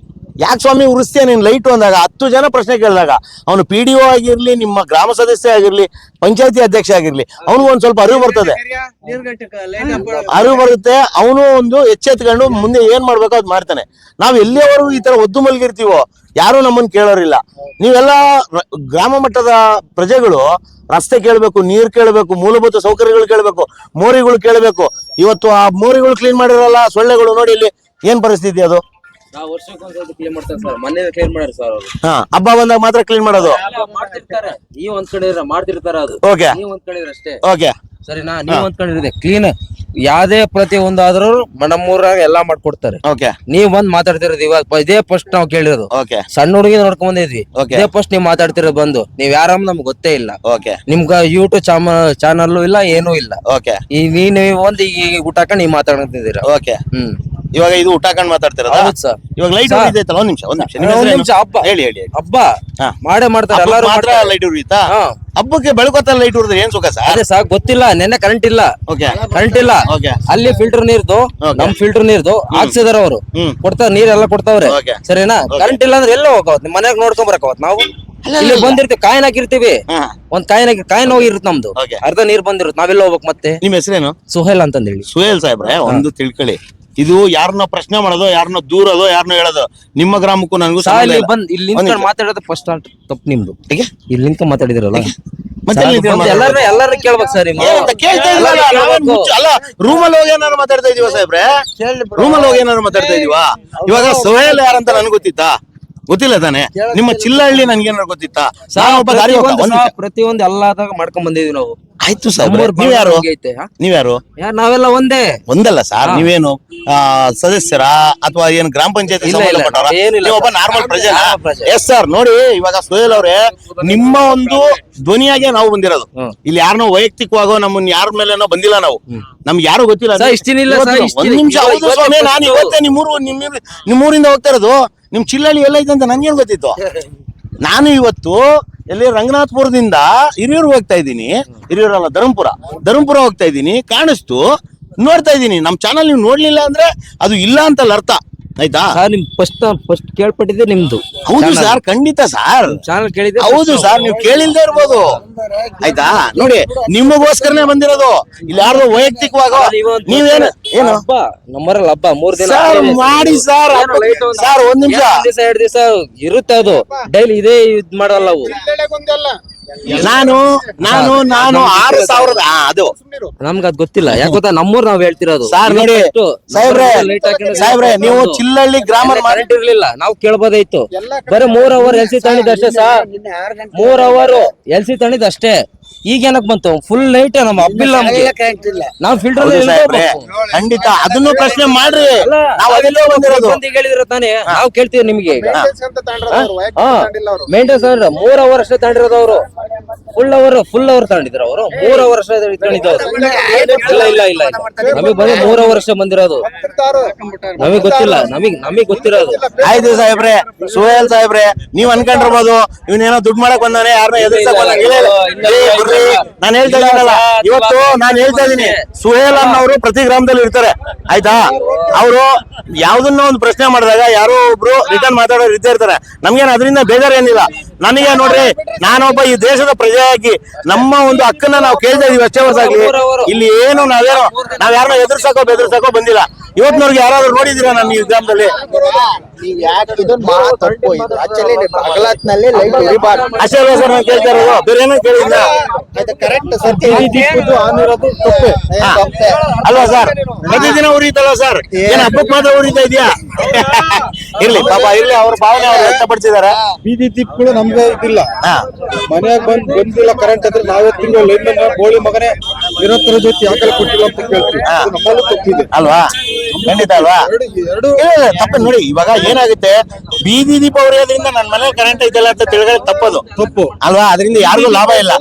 ಯಾಕೆ ಸ್ವಾಮಿ ಉರಿಸ್ತೀಯ ನೀನ್ ಲೈಟ್ ಅಂದಾಗ 10 ಜನ ಪ್ರಶ್ನೆ ಕೇಳಿದಾಗ ಅವನು PDO ಆಗಿರ್ಲಿ, ನಿಮ್ಮ ಗ್ರಾಮ ಸದಸ್ಯ ಆಗಿರ್ಲಿ, ಪಂಚಾಯತಿ ಅಧ್ಯಕ್ಷ ಆಗಿರ್ಲಿ, ಅವನಿಗೂ ಒಂದ್ ಸ್ವಲ್ಪ ಅರಿವು ಬರ್ತದೆ. ಅರಿವು ಬರುತ್ತೆ. ಅವನು ಒಂದು ಎಚ್ಚೆತ್ಕೊಂಡು ಮುಂದೆ ಏನ್ ಮಾಡ್ಬೇಕೋ ಅದ್ ಮಾಡ್ತಾನೆ. ನಾವ್ ಎಲ್ಲಿಯವರೆಗೂ ಈ ತರ ಒದ್ದು ಮಲ್ಗಿರ್ತೀವೋ ಯಾರು ನಮ್ಮನ್ನ ಕೇಳೋರಿಲ್ಲ. ನೀವೆಲ್ಲ ಗ್ರಾಮ ಮಟ್ಟದ ಪ್ರಜೆಗಳು ರಸ್ತೆ ಕೇಳಬೇಕು, ನೀರ್ ಕೇಳಬೇಕು, ಮೂಲಭೂತ ಸೌಕರ್ಯಗಳು ಕೇಳಬೇಕು, ಮೋರಿಗಳು ಕೇಳಬೇಕು. ಇವತ್ತು ಆ ಮೋರಿಗಳು ಕ್ಲೀನ್ ಮಾಡಿರಲ್ಲ, ಸೊಳ್ಳೆಗಳು ನೋಡಿ ಇಲ್ಲಿ ಏನ್ ಪರಿಸ್ಥಿತಿ ಅದು. ನಾವು ವರ್ಷಕ್ಕೊಂದ್ಸತಿ ಕ್ಲೀನ್ ಮಾಡ್ತಾರೆ ಸರ್. ಮೊನ್ನೆ ಕ್ಲೀನ್ ಮಾಡ್ಯಾರ ಸರ್ ಅವರು. ಹಬ್ಬ ಬಂದಾಗ ಮಾತ್ರ ಕ್ಲೀನ್ ಮಾಡೋದು. ಮಾಡ್ತಿರ್ತಾರೆ, ನೀವ್ ಒಂದ್ ಕಡೆ ಮಾಡ್ತಿರ್ತಾರ ಅದು. ಓಕೆ, ನೀವ್ ಒಂದ್ ಕಡೆ ಅಷ್ಟೇ. ಓಕೆ, ಸರಿನಾ? ನೀವ್ ಒಂದ್ ಕಡೆ ಇರುತ್ತೆ ಕ್ಲೀನ್. ಯಾವ್ದೇ ಪ್ರತಿ ಒಂದಾದ್ರೂ ನಮ್ಮೂರಾಗ ಎಲ್ಲಾ ಮಾಡ್ಕೊಡ್ತಾರೆ. ಓಕೆ, ನೀವ್ ಬಂದ್ ಮಾತಾಡ್ತಿರೋದು ಇವಾಗ ಇದೇ ಫಸ್ಟ್ ನಾವ್ ಕೇಳಿರೋದು. ಓಕೆ, ಸಣ್ಣ ಹುಡುಗಿ ನೋಡ್ಕೊಂಡ್ ಬಂದಿದ್ವಿ. Okay. ಇದೇ ಫಸ್ಟ್ ನೀವ್ ಮಾತಾಡ್ತಿರೋದು ಬಂದು. ನೀವ್ ಯಾರಮ್ಮ ನಮ್ಗೆ ಗೊತ್ತೇ ಇಲ್ಲ. ಓಕೆ, ನಿಮ್ಗ ಯೂಟ್ಯೂಬ್ ಚಾನಲ್ ಇಲ್ಲ, ಏನೂ ಇಲ್ಲ. ಓಕೆ, ನೀವ್ ಒಂದ್ ಈಗ ಊಟ ಹಾಕೊಂಡ್ ನೀವ್ ಮಾತಾಡ್ತಿದ್ದೀರಾ. ಓಕೆ. ಇವಾಗ ಇದು ಊಟ ಹಾಕೊಂಡ್ ಮಾತಾಡ್ತಿರೋದಾ? ಹೌದು ಸರ್. ಇವಾಗ ಲೈಟ್ ಉರಿತೈತಲ್ಲ, ಒಂದ್ ನಿಮಿಷ ಒಂದ್ ನಿಮಿಷ. ಹಬ್ಬ ಹೇಳಿ ಹೇಳಿ. ಹಬ್ಬ ಮಾಡೇ ಮಾಡ್ತಾರೆ ಎಲ್ಲಾರು. ಮಾತ್ರ ಲೈಟ್ ಉರಿಯುತ್ತಾ? ಹಬ್ಬಕ್ಕೆ ಬೆಳಗೊತ್ತಲ್ಲ ಲೈಟ್ ಉರಿದ್ರೆ ಏನ್ ಸುಖ ಸರ್? ಅದೇ ಸಾಕ್ ಗೊತ್ತಿಲ್ಲ. ನೆನ್ನೆ ಕರೆಂಟ್ ಇಲ್ಲ. ಓಕೆ, ಕರೆಂಟ್ ಇಲ್ಲ. ಓಕೆ. ಅಲ್ಲಿ ಫಿಲ್ಟರ್ ನೀರ್ದು, ನಮ್ ಫಿಲ್ಟರ್ ನೀರ್ದು ಹಾಕ್ಸಿದಾರ ಅವರು. ಕೊಡ್ತಾರ ನೀರೆಲ್ಲ ಕೊಡ್ತಾವ್ರೆ. ಓಕೆ. ಸರಿನಾ? ಕರೆಂಟ್ ಇಲ್ಲ ಅಂದ್ರೆ ಎಲ್ಲ ಹೋಗವತ್ ನಿಮ್ ಮನ್ಯಾಗ ನೋಡ್ಕೊಂಡ್ ಬರಕವತ್. ನಾವು ಇಲ್ಲಿ ಬಂದಿರ್ತೀವಿ, ಕಾಯಿನ್ ಹಾಕಿರ್ತೀವಿ. ಒಂದ್ ಕಾಯಿನ್ ಹೋಗಿರುತ್ತೆ ನಮ್ದು. ಓಕೆ. ಅರ್ಧ ನೀರ್ ಬಂದಿರುತ್ತೆ, ನಾವೆಲ್ಲ ಹೋಗ್ಬೇಕು ಮತ್ತೆ. ನಿಮ್ ಹೆಸರೇನು? ಸುಹೇಲ್ ಅಂತಂದೇಳಿ. ಸುಹೇಲ್ ಸಾಹೇಬ್ರೆ, ಒಂದು ತಿಳ್ಕೊಳ್ಳಿ, ಇದು ಯಾರನ್ನ ಪ್ರಶ್ನೆ ಮಾಡೋದು, ಯಾರನ್ನ ದೂರೋದು, ಯಾರನ್ನ ಹೇಳೋದು ನಿಮ್ಮ ಗ್ರಾಮಕ್ಕೂ ನನಗೂ ಸಂಬಂಧ ಇಲ್ಲ. ಬಂದ್ ಇಲ್ಲಿ ನಿಂತ್ಕೊಂಡ್ ಮಾತಾಡೋದು ಫಸ್ಟ್ ತಪ್ಪು ನಿಮ್ದು. ಹೇಗೆ? ಇಲ್ಲಿ ನಿಂತ್ಕೊಂಡ್ ಮಾತಾಡಿದಿರಲ್ಲ, ಮತ್ತೆ ಎಲ್ಲಿ ನಿಂತ್ಕೊಂಡ್ ಮಾತಾಡೋದು? ಎಲ್ಲಾರು ಕೇಳ್ಬೇಕು ಸರ್. ಏನಂತ ಕೇಳ್ತಾ ಇದೀವಲ್ಲ, ನಾವೇನ್ ಅಲ್ಲ ರೂಮಲ್ಲಿ ಹೋಗಿ ಏನಾದ್ರು ಮಾತಾಡ್ತಾ ಇದೀವ ಸಾಹೇಬ್ರೆ? ರೂಮಲ್ಲಿ ಹೋಗಿ ಏನಾದ್ರು ಮಾತಾಡ್ತಾ ಇದೀವಾ? ಇವಾಗ ಸುಹೇಲ್ ಯಾರಂತ ನನ್ಗೆ ಗೊತ್ತಿತ್ತಾ? ಗೊತ್ತಿಲ್ಲ ತಾನೆ. ನಿಮ್ಮ ಚಿಲ್ಲಹಳ್ಳಿ ನನ್ಗೇನಾರು ಗೊತ್ತಿತ್ತಾ? ಪ್ರತಿಯೊಂದು ಎಲ್ಲಾದಾಗ ಮಾಡ್ಕೊಂಡ್ ಬಂದಿದೀವಿ ನಾವು. ಆಯ್ತು ಸರ್, ನೀವ್ಯಾರು? ನೀವ್ಯಾರು? ನಾವೆಲ್ಲ ಒಂದೇ. ಒಂದಲ್ಲ ಸರ್, ನೀವೇನು ಸದಸ್ಯರ ಅಥವಾ ಏನು ಗ್ರಾಮ ಪಂಚಾಯತಿ ಒಬ್ಬ ನಾರ್ಮಲ್ ಪ್ರಜೆ? Yes sir. ನೋಡಿ ಇವಾಗ ಸುಹೇಲ್ ಅವ್ರೆ, ನಿಮ್ಮ ಒಂದು ಧ್ವನಿಯಾಗೆ ನಾವು ಬಂದಿರೋದು. ಇಲ್ಲಿ ಯಾರನ್ನೋ ವೈಯಕ್ತಿಕವಾಗೋ ನಮ್ಮನ್ನ ಯಾರ ಮೇಲೇನೋ ಬಂದಿಲ್ಲ ನಾವು. ನಮ್ಗೆ ಯಾರು ಗೊತ್ತಿಲ್ಲ. ಒಂದ್ ನಿಮಿಷ. ಹೌದು ಸ್ವಾಮಿ, ನಾನು ಇವತ್ತೇ ನಿಮ್ಮೂರಿಂದ ಹೋಗ್ತಾ ಇರೋದು. ನಿಮ್ ಚಿಲ್ಲಹಳ್ಳಿ ಎಲ್ಲೈತೆ ಅಂತ ನನ್ಗೇನ್ ಗೊತ್ತಿತ್ತು? ನಾನು ಇವತ್ತು ಎಲ್ಲಿ ರಂಗನಾಥಪುರದಿಂದ ಹಿರಿಯೂರು ಹೋಗ್ತಾ ಇದ್ದೀನಿ. ಹಿರಿಯೂರಲ್ಲ, ಧರ್ಮಪುರ ಹೋಗ್ತಾ ಇದ್ದೀನಿ. ಕಾಣಿಸ್ತು, ನೋಡ್ತಾ ಇದ್ದೀನಿ. ನಮ್ ಚಾನಲ್ ನೀವು ನೋಡ್ಲಿಲ್ಲ ಅಂದ್ರೆ ಅದು ಇಲ್ಲ ಅಂತಲ್ಲ ಅರ್ಥ. ಆಯ್ತಾ? ನಿಮ್ ಫಸ್ಟ್ ಕೇಳ್ಪಟ್ಟಿದ್ದೆ ನಿಮ್ದು. ಹೌದು ಸರ್, ಖಂಡಿತ ಸರ್. ಚಾನಲ್ ಕೇಳಿದ್ದೆ. ಹೌದು ಸರ್, ನೀವು ಕೇಳಿಲ್ದೇ ಇರ್ಬೋದು. ಆಯ್ತಾ? ನೋಡಿ, ನಿಮಗೋಸ್ಕರನೇ ಬಂದಿರೋದು. ಇಲ್ಲಿ ಯಾರು ವೈಯಕ್ತಿಕವಾಗ ನೀವೇನು ಏನು ಹಬ್ಬ ನಮ್ಮರಲ್ಲಿ ಹಬ್ಬ 3 ದಿನ ಸರ್ ಮಾಡಿ ಸರ್. ಸರ್ ಒಂದ್ ನಿಮಿಷ. 2 ದಿವಸ ಇರುತ್ತೆ ಅದು. ಡೈಲಿ ಇದೇ ಇದ್ ಮಾಡಲ್ಲ ಅವು. ನಾನು 6,000 ಅದು ನಮ್ಗೆ ಅದ್ ಗೊತ್ತಿಲ್ಲ. ಯಾಕೆ ಗೊತ್ತಾ, ನಮ್ಮೂರ್ ನಾವ್ ಹೇಳ್ತಿರೋದು. ಸರ್ ನೋಡಿ ಸಾಹೇಬ್ರೆ, ನೀವು ಚಿಲ್ಲಹಳ್ಳಿ ಗ್ರಾಮ ಕರೆಂಟ್ ಇರ್ಲಿಲ್ಲ, ನಾವು ಕೇಳ್ಬೋದಾಯ್ತು. ಬರೀ 3 ಅವರ್ ಎಲ್ಸಿ ತಣಿದಷ್ಟೇ ಸರ್. 3 ಅವರ್ ಎಲ್ಸಿ ತಣಿದಷ್ಟೇ. ಈಗ ಏನಕ್ ಬಂತು? ಫುಲ್ ಲೈಟ್ ನಮ್ಮ ಹಬ್ಬಿಲ್ಲ. ನಾವ್ ಫಿಲ್ಟರ್ ಖಂಡಿತ ಅದನ್ನು ಪ್ರಶ್ನೆ ಮಾಡ್ರಿ. ನಾವು ಅದೆಲ್ಲ ಬಂದಿರೋದು ಹೇಳಿದ್ರ ತಾನೇ. ನಾವು ಕೇಳ್ತೀವಿ ನಿಮ್ಗೆ. ಮೇಂಟೆನ್ಸ್ 3 ಅವರ್ ಅಷ್ಟೇ ತಗೊಂಡಿರೋದು ಅವರು. ಫುಲ್ ಅವರ್ ತಗೊಂಡಿದ್ರ ಅವರು. 3 ಅವರ್ ಅಷ್ಟೇ ತಗೊಂಡಿದ್ದವ್ರು. ಇಲ್ಲ ನಮಗ್ ಬಂದು 3 ಅವರ್ ಅಷ್ಟೇ ಬಂದಿರೋದು. ನಮಗ್ ಗೊತ್ತಿಲ್ಲ. ನಮಗ್ ಗೊತ್ತಿರೋದು. ಆಯ್ತು ಸಾಹೇಬ್ರೆ, ಸುಹೇಲ್ ಸಾಹೇಬ್ರೆ, ನೀವ್ ಅನ್ಕೊಂಡಿರ್ಬೋದು ಇವನೇನೋ ದುಡ್ಡು ಮಾಡಕ್ ಬಂದಾನೆ, ಯಾರನ್ನ ಎದುರಿಸಕ್ ನಾನು ಹೇಳ್ತಾ ಇದ್ದೀನಲ್ಲ. ಇವತ್ತು ನಾನು ಹೇಳ್ತಾ ಇದೀನಿ, ಸುಹೇಲ್ ಅನ್ನೋರು ಪ್ರತಿ ಗ್ರಾಮದಲ್ಲಿ ಇರ್ತಾರೆ. ಆಯ್ತಾ? ಅವರು ಯಾವ್ದನ್ನ ಒಂದು ಪ್ರಶ್ನೆ ಮಾಡಿದಾಗ ಯಾರೋ ಒಬ್ರು ರಿಟರ್ನ್ ಮಾತಾಡೋರು ಇದ್ದೇ ಇರ್ತಾರೆ. ನಮ್ಗೇನು ಅದರಿಂದ ಬೇಜಾರು ಏನಿಲ್ಲ. ನನಗೆ ನೋಡ್ರಿ, ನಾನೊಬ್ಬ ಈ ದೇಶದ ಪ್ರಜೆಯಾಗಿ ನಮ್ಮ ಒಂದು ಹಕ್ಕನ್ನ ನಾವು ಕೇಳ್ತಾ ಇದೀವಿ ಅಷ್ಟೇ ಹೊರತಾಗಿ ಇಲ್ಲಿ ಏನು ನಾವ್ ಯಾರನ್ನ ಬೆದರ್ಸಕೋ ಬಂದಿಲ್ಲ. ಇವತ್ತಿನವ್ರಿಗೆ ಯಾರಾದ್ರೂ ನೋಡಿದೀರಾ ನಾನು ಈ ಗ್ರಾಮದಲ್ಲಿ? ಅಷ್ಟೇ ಅಲ್ವಾ ಸರ್ ನಾನು ಕೇಳ್ತಾ ಇರೋದು? ಬೇರೆ ಏನೋ ಕೇಳಿಲ್ಲ ಅಲ್ವಾ ಸರ್? ಪ್ರತಿದಿನ ಉರಿತಲ್ವಾ ಸರ್? ಏನ್ ಹಬ್ಬಕ್ಕೆ ಮಾತ್ರ ಉರಿತಾ ಇದೆಯಾ? ಇರ್ಲಿ ಪಾಪ, ಇರ್ಲಿ. ಅವ್ರ ಭಾವನೆ ಅವ್ರು ವ್ಯಕ್ತಪಡಿಸಿದಾರೆ. ಬೀದಿ ದೀಪಗಳು ನಮ್ಗೆ ಇದಿಲ್ಲ. ಮನ್ಯಾಗ ಬಂದಿಲ್ಲ ಕರೆಂಟ್ ಅಂದ್ರೆ ನಾವೇ ತಿಂಗಳು ಲೈನ್ ಗೋಳಿ ಮಗನೇ ನಿರಂತರ ಜೊತೆ ಯಾಕೆ ಕೊಟ್ಟಿಲ್ಲ ಅಂತ ಕೇಳ್ತೀವಿ. ನಮ್ಮಲ್ಲೂ ತಪ್ಪಿದೆ ಅಲ್ವಾ? ಖಂಡಿತ ಅಲ್ವಾ? ತಪ್ಪ ನೋಡಿ, ಇವಾಗ ಏನಾಗುತ್ತೆ, ಬೀದಿ ದೀಪ ಉರಿಯೋದ್ರಿಂದ ನನ್ನ ಮನೆ ಕರೆಂಟ್ ಐತಲ್ಲ ಅಂತ ತಿಳ್ಕೊಳ್ಳಿ ತಪ್ಪದು ತಪ್ಪು ಅಲ್ವಾ? ಅದರಿಂದ ಯಾರಿಗೂ ಲಾಭ ಇಲ್ಲ.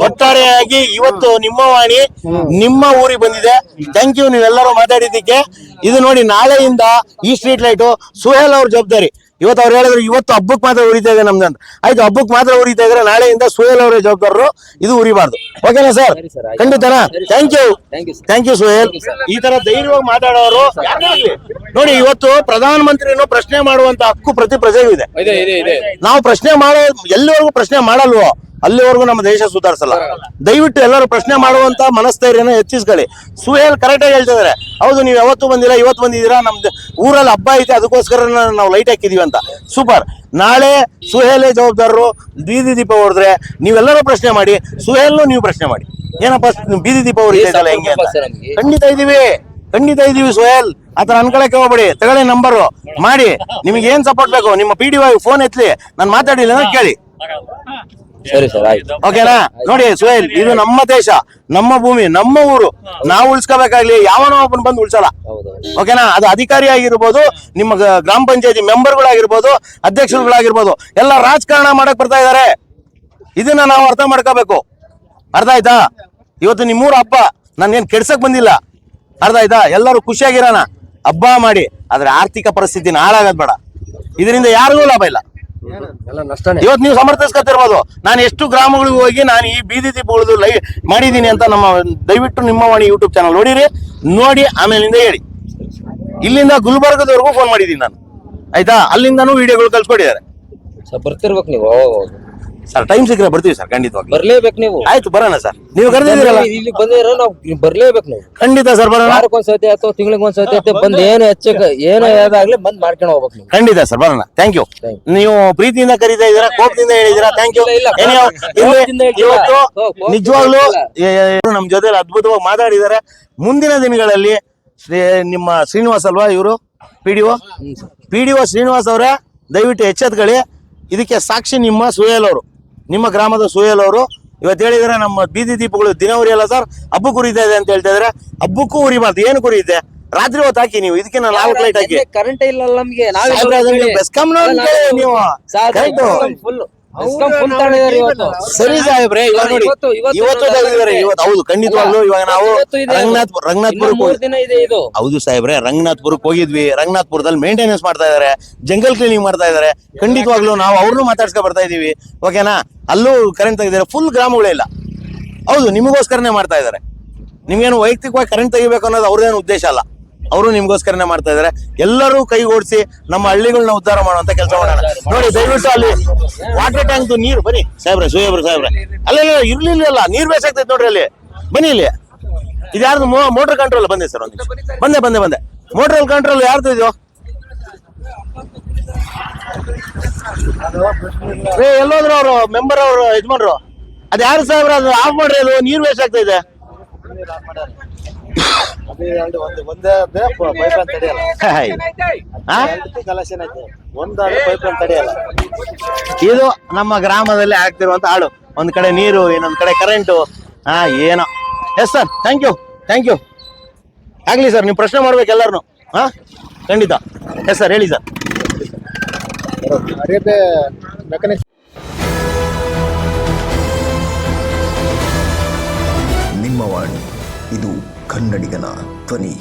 ಒಟ್ಟಾರೆಯಾಗಿ ಇವತ್ತು ನಿಮ್ಮ ವಾಣಿ ನಿಮ್ಮ ಊರಿಗೆ ಬಂದಿದೆ. ಥ್ಯಾಂಕ್ ಯು ನೀವೆಲ್ಲರೂ ಮಾತಾಡಿದ್ದಕ್ಕೆ. ಇದು ನೋಡಿ, ನಾಳೆಯಿಂದ ಈ ಸ್ಟ್ರೀಟ್ ಲೈಟು ಸುಹೇಲ್ ಅವ್ರ ಜವಾಬ್ದಾರಿ. ಇವತ್ತು ಅವ್ರು ಹೇಳಿದ್ರು ಇವತ್ತು ಹಬ್ಬಕ್ಕೆ ಮಾತ್ರ ಉರಿತಾ ಇದೆ ನಮ್ದಂತ. ಆಯ್ತು, ಹಬ್ಬಕ್ಕೆ ಮಾತ್ರ ಉರಿತಾ ಇದ್ರೆ ನಾಳೆಯಿಂದ ಸುಹೇಲ್ ಅವರೇ ಜವಾಬ್ದಾರರು, ಇದು ಉರಿಬಾರ್ದು. ಓಕೆನಾ ಸರ್? ಖಂಡಿತನಾ? Thank you, thank you Suhail. ಈ ತರ ಧೈರ್ಯವಾಗಿ ಮಾತಾಡೋರು ನೋಡಿ. ಇವತ್ತು ಪ್ರಧಾನ ಮಂತ್ರಿಯನ್ನು ಪ್ರಶ್ನೆ ಮಾಡುವಂತ ಹಕ್ಕು ಪ್ರತಿ ಪ್ರಜೆಗೂ ಇದೆ. ನಾವು ಪ್ರಶ್ನೆ ಮಾಡೋ ಎಲ್ಲಿವರೆಗೂ ಪ್ರಶ್ನೆ ಮಾಡಲ್ವೋ ಅಲ್ಲಿವರೆಗೂ ನಮ್ಮ ದೇಶ ಸುಧಾರಿಸಲ್ಲ. ದಯವಿಟ್ಟು ಎಲ್ಲರೂ ಪ್ರಶ್ನೆ ಮಾಡುವಂತ ಮನಸ್ಥೈರ್ಯನ ಹೆಚ್ಚಿಸ್ಕೊಳ್ಳಿ. ಸುಹೇಲ್ ಕರೆಕ್ಟ್ ಆಗಿ ಹೇಳ್ತಿದಾರೆ, ಹೌದು ನೀವು ಯಾವತ್ತು ಬಂದಿಲ್ಲ, ಇವತ್ತು ಬಂದಿದ್ದೀರಾ, ನಮ್ದು ಊರಲ್ಲಿ ಹಬ್ಬ ಐತೆ ಅದಕ್ಕೋಸ್ಕರ ನಾವು ಲೈಟ್ ಹಾಕಿದೀವಿ ಅಂತ. ಸೂಪರ್. ನಾಳೆ ಸುಹೇಲೇ ಜವಾಬ್ದಾರರು. ಬೀದಿ ದೀಪ ಹೊಡೆದ್ರೆ ನೀವೆಲ್ಲರೂ ಪ್ರಶ್ನೆ ಮಾಡಿ, ಸುಹೇಲ್ನು ನೀವು ಪ್ರಶ್ನೆ ಮಾಡಿ, ಏನಪ್ಪ ಬೀದಿ ದೀಪ ಹೊಡಿತಾ ಹೆಂಗೆ ಅಂತ. ಖಂಡಿತ ಇದೀವಿ ಸುಹೇಲ್, ಆತರ ಅನ್ಕೊಳಕ್ಕೆ ಹೋಗ್ಬೇಡಿ. ತಗೊಳ್ಳಿ ನಂಬರ್ ಮಾಡಿ, ನಿಮಗೆ ಏನ್ ಸಪೋರ್ಟ್ ಬೇಕು ನಿಮ್ಮ PDO ಫೋನ್ ಎತ್ಲಿ, ನಾನು ಮಾತಾಡಿಲ್ಲ ಅಂತ ಕೇಳಿ. ಸರಿ ಸರ್, ಆಯ್ತು. ಓಕೆನಾ? ನೋಡಿ ಸುಹೇಲ್, ಇದು ನಮ್ಮ ದೇಶ, ನಮ್ಮ ಭೂಮಿ, ನಮ್ಮ ಊರು. ನಾವು ಉಳಿಸ್ಕೋಬೇಕಾಗ್ಲಿ, ಯಾವನೋ ಒಬ್ಬನ್ ಬಂದು ಉಳಿಸಲ್ಲ. ಓಕೆನಾ? ಅದು ಅಧಿಕಾರಿ ಆಗಿರ್ಬೋದು, ನಿಮ್ಮ ಗ್ರಾಮ ಪಂಚಾಯತಿ ಮೆಂಬರ್ಗಳಾಗಿರ್ಬೋದು, ಅಧ್ಯಕ್ಷರುಗಳಾಗಿರ್ಬೋದು, ಎಲ್ಲ ರಾಜಕಾರಣ ಮಾಡಕ್ ಬರ್ತಾ ಇದಾರೆ. ಇದನ್ನ ನಾವು ಅರ್ಥ ಮಾಡ್ಕೋಬೇಕು. ಅರ್ಥ ಆಯ್ತಾ? ಇವತ್ತು ನಿಮ್ಮೂರ ಹಬ್ಬ, ನಾನೇನ್ ಕೆಡ್ಸಕ್ ಬಂದಿಲ್ಲ. ಅರ್ಥ ಆಯ್ತಾ? ಎಲ್ಲರೂ ಖುಷಿಯಾಗಿರೋಣ, ಹಬ್ಬ ಮಾಡಿ. ಆದ್ರೆ ಆರ್ಥಿಕ ಪರಿಸ್ಥಿತಿನ ಹಾಳಾಗದ್ ಬೇಡ. ಇದರಿಂದ ಯಾರಿಗೂ ಲಾಭ ಇಲ್ಲ. ಇವತ್ತು ನೀವು ಸಮರ್ಥಿಸ್ಕೊತಿರ್ಬೋದು, ನಾನು ಎಷ್ಟು ಗ್ರಾಮಗಳಿಗೆ ಹೋಗಿ ನಾನು ಈ ಬೀದಿ ದೀಪ ಉಳಿದು ಮಾಡಿದೀನಿ ಅಂತ. ದಯವಿಟ್ಟು ನಿಮ್ಮ ವಾಣಿ ಯೂಟ್ಯೂಬ್ ಚಾನಲ್ ನೋಡಿರಿ, ನೋಡಿ ಆಮೇಲಿಂದ ಹೇಳಿ. ಇಲ್ಲಿಂದ ಗುಲ್ಬರ್ಗದವರೆಗೂ ಫೋನ್ ಮಾಡಿದೀನಿ ನಾನು, ಆಯ್ತಾ? ಅಲ್ಲಿಂದಾನು ವಿಡಿಯೋಗಳು ಕಳ್ಸ್ಕೊಟ್ಟಿದ್ದಾರೆ. ಬರ್ತಿರ್ಬೇಕು ನೀವು. ಸರ್ ಟೈಮ್ ಸಿಕ್ಕರೆ ಬರ್ತೀವಿ ಸರ್, ಖಂಡಿತವಾಗಿ ಬರ್ಲೇಬೇಕು ನೀವು. ಆಯ್ತು, ಬರೋಣ ಸರ್. ನೀವು ಕರೆದಿದ್ದೀರಲ್ಲ, ಇಲ್ಲಿ ಬಂದಿರೋ ನಾವು ಬರ್ಲೇಬೇಕು ನೀವು. ಖಂಡಿತ ಸರ್, ಬರೋಣ. ವಾರಕ್ಕೊಂದ್ಸತಿ ಅಥವಾ ತಿಂಗಳಿಗೊಂದ್ಸತಿ ಅಥವಾ ಬಂದ್ ಏನು ಏನೋ ಯಾವ್ದಾಗ್ಲಿ ಬಂದ್ ಮಾಡ್ಕೊಂಡು ಹೋಗ್ಬೇಕು ನೀವು. ಖಂಡಿತ ಸರ್, ಬರೋಣ. Thank you. ನೀವು ಪ್ರೀತಿಯಿಂದ ಕರೀತಾ ಇದ್ದೀರಾ, ಕೋಪದಿಂದ ಹೇಳಿದ್ದೀರಾ, ಥ್ಯಾಂಕ್ ಯು. ಇವತ್ತು ನಿಜವಾಗ್ಲೂ ನಮ್ ಜೊತೆ ಅದ್ಭುತವಾಗಿ ಮಾತಾಡಿದ್ದಾರೆ. ಮುಂದಿನ ದಿನಗಳಲ್ಲಿ ನಿಮ್ಮ ಶ್ರೀನಿವಾಸ್ ಅಲ್ವಾ ಇವರು PDO ಶ್ರೀನಿವಾಸ್ ಅವರೇ, ದಯವಿಟ್ಟು ಎಚ್ಚೆತ್ಕೊಳ್ಳಿ. ಇದಕ್ಕೆ ಸಾಕ್ಷಿ ನಿಮ್ಮ ಸುಹೇಲ್ ಅವರು, ನಿಮ್ಮ ಗ್ರಾಮದ ಸುಹೇಲ್ ಅವರು. ಇವತ್ತು ಹೇಳಿದ್ರೆ ನಮ್ಮ ಬೀದಿ ದೀಪಗಳು ದಿನ ಉರಿಯಲ್ಲ ಸರ್, ಹಬ್ಬಕ್ಕೂ ಉರಿತಾ ಇದೆ ಅಂತ ಹೇಳ್ತಾ ಇದ್ರೆ. ಹಬ್ಬಕ್ಕೂ ಉರಿಬಾರ್ದು, ಏನು ಉರಿಯುತ್ತೆ? ರಾತ್ರಿ ಹೊತ್ತು ಹಾಕಿ ನೀವು, ಇದಕ್ಕೆ ನಾವು 4 ಲೈಟ್ ಹಾಕಿ. ಕರೆಂಟ್ ಇಲ್ಲ ನಮ್ಗೆ. ಬೆಸ್ಕಾಂ ನೀವು ಸರಿ ಸಾಹೇಬ್ರೆ. ಇವಾಗ ನೋಡಿ, ಇವತ್ತು ತೆಗೆದಿದ್ದಾರೆ. ಇವತ್ತು ಹೌದು, ಖಂಡಿತವಾಗ್ಲೂ. ಇವಾಗ ನಾವು ರಂಗನಾಥ್ಪುರಕ್ಕೆ ಹೌದು ಸಾಹೇಬ್ರೆ, ರಂಗನಾಥ್ಪುರಕ್ಕೆ ಹೋಗಿದ್ವಿ. ರಂಗನಾಥ್ಪುರದಲ್ಲಿ ಮೇಂಟೆನೆನ್ಸ್ ಮಾಡ್ತಾ ಇದಾರೆ, ಜಂಗಲ್ ಕ್ಲೀನಿಂಗ್ ಮಾಡ್ತಾ ಇದಾರೆ. ಖಂಡಿತವಾಗ್ಲೂ ನಾವು ಅವ್ರನ್ನೂ ಮಾತಾಡ್ಸ್ಕೊ ಬರ್ತಾ ಇದೀವಿ. ಓಕೆನಾ? ಅಲ್ಲೂ ಕರೆಂಟ್ ತೆಗೆದಿದ್ದಾರೆ, ಫುಲ್ ಗ್ರಾಮಗಳೇ ಇಲ್ಲ. ಹೌದು, ನಿಮಗೋಸ್ಕರನೇ ಮಾಡ್ತಾ ಇದಾರೆ. ನಿಮ್ಗೇನು ವೈಯಕ್ತಿಕವಾಗಿ ಕರೆಂಟ್ ತೆಗಿಬೇಕು ಅನ್ನೋದು ಅವ್ರದೇನು ಉದ್ದೇಶ ಅಲ್ಲ. ಅವರು ನಿಮ್ಗೋಸ್ಕರನೇ ಮಾಡ್ತಾ ಇದಾರೆ. ಎಲ್ಲರೂ ಕೈಗೂಡಿಸಿ ನಮ್ಮ ಹಳ್ಳಿಗಳನ್ನ ಉದ್ಧಾರ ಮಾಡುವಂತ ಕೆಲಸ ಮಾಡೋಣ. ನೋಡಿ, ದಯವಿಟ್ಟು ಅಲ್ಲಿ ವಾಟರ್ ಟ್ಯಾಂಕ್ ನೀರು ಬನ್ನಿ ಸಾಹೇಬ್ರೆ, ಸಾಹೇಬ್ರೆ ಅಲ್ಲೆಲ್ಲ ಇರ್ಲಿಲ್ಲ, ನೀರ್ ಬೇಕಾಗ್ತೈತೆ ನೋಡ್ರಿ. ಅಲ್ಲಿ ಬನ್ನಿ, ಇಲ್ಲಿ ಇದು ಯಾರ್ದು ಮೋಟರ್ ಕಂಟ್ರೋಲ್ ಬಂದೆ ಸರ್? ಬಂದೆ. ಮೋಟರ್ ಕಂಟ್ರೋಲ್ ಯಾರ್ದು ಇದು? ಎಲ್ಲೋದ್ರು ಅವರು ಮೆಂಬರ್ ಅವರು ಯಜಮಾನ್ರು? ಅದ್ ಯಾರು ಸಾಹೇಬ್ರ? ಅದು ಆಫ್ ಮಾಡ್ರಿ, ಅದು ನೀರ್ ವೇಸ್ಟ್ ಆಗ್ತಾ ಇದೆ. ಇದು ನಮ್ಮ ಗ್ರಾಮದಲ್ಲಿ ಆಗ್ತಿರುವಂತ ಹಾಳು. ಒಂದ್ ಕಡೆ ನೀರು, ಇನ್ನೊಂದ್ ಕಡೆ ಕರೆಂಟು. ಏನೋ. Yes sir, thank you. ಆಗ್ಲಿ ಸರ್, ನೀವು ಪ್ರಶ್ನೆ ಮಾಡ್ಬೇಕು ಎಲ್ಲಾರ್ನು. ಖಂಡಿತ. ಎಸ್ ಸರ್, ಹೇಳಿ ಸರ್. ನಿಮ್ಮ ವಾಣಿ, ಇದು ಕನ್ನಡಿಗನ ಧ್ವನಿ.